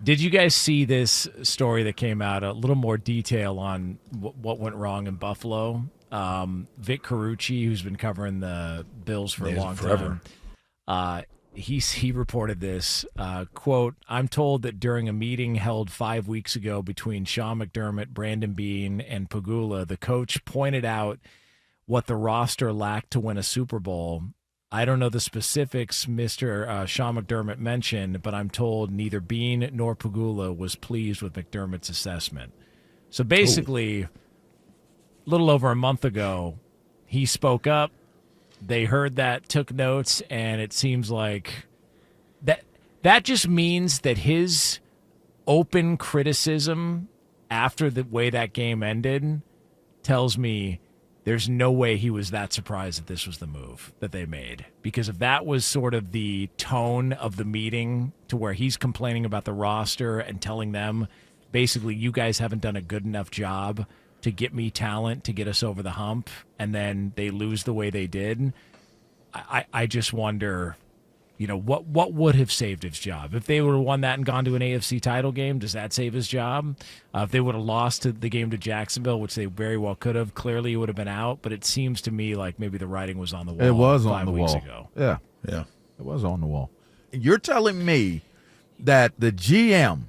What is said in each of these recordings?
Did you guys see this story that came out? A little more detail on what went wrong in Buffalo. Vic Carucci, who's been covering the Bills for a long time, he reported this, quote, "I'm told that during a meeting held 5 weeks ago between Sean McDermott, Brandon Beane, and Pegula, the coach pointed out what the roster lacked to win a Super Bowl. I don't know the specifics Mr. Sean McDermott mentioned, but I'm told neither Beane nor Pegula was pleased with McDermott's assessment." So basically, a little over a month ago, he spoke up. They heard that, took notes, and it seems like that just means that his open criticism after the way that game ended tells me there's no way he was that surprised that this was the move that they made. Because if that was sort of the tone of the meeting to where he's complaining about the roster and telling them, basically, you guys haven't done a good enough job to get me talent to get us over the hump, and then they lose the way they did, I just wonder, what would have saved his job? If they would have won that and gone to an AFC title game, does that save his job? If they would have lost the game to Jacksonville, which they very well could have, clearly he would have been out, but it seems to me like maybe the writing was on the wall. It was on 5 the weeks wall. ago. Yeah. It was on the wall. You're telling me that the GM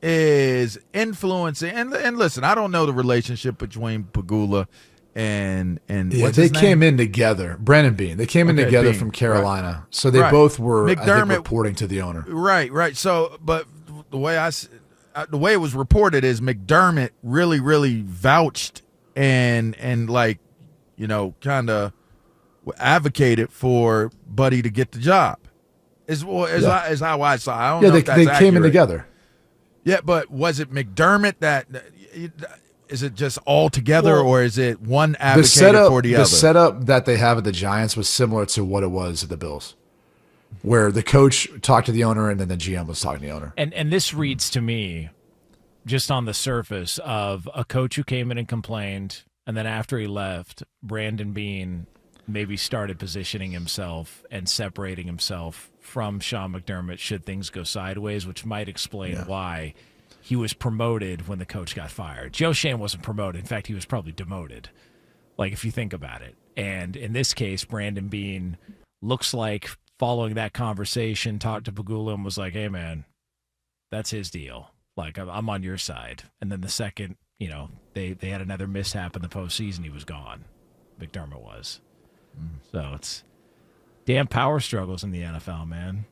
is influencing, and listen, I don't know the relationship between Pegula and what's they his name? came in together. Brandon Beane. They came in together Beane. from Carolina, so they both were I think, reporting to the owner. Right. So, but the way it was reported is McDermott really vouched and kind of advocated for Buddy to get the job. Is how I saw. I don't know if that's they came in accurate. together. Yeah, but was it McDermott that? Is it just all together, or is it one advocated for the other? The setup that they have at the Giants was similar to what it was at the Bills, where the coach talked to the owner and then the GM was talking to the owner. And this reads to me, just on the surface, of a coach who came in and complained, and then after he left, Brandon Beane maybe started positioning himself and separating himself from Sean McDermott should things go sideways, which might explain why he was promoted when the coach got fired. Joe Shane wasn't promoted. In fact, he was probably demoted, like if you think about it. And in this case, Brandon Beane looks like following that conversation, talked to Pegula and was like, hey, man, that's his deal. Like, I'm on your side. And then the second, they had another mishap in the postseason, he was gone. McDermott was. So it's damn power struggles in the NFL, man.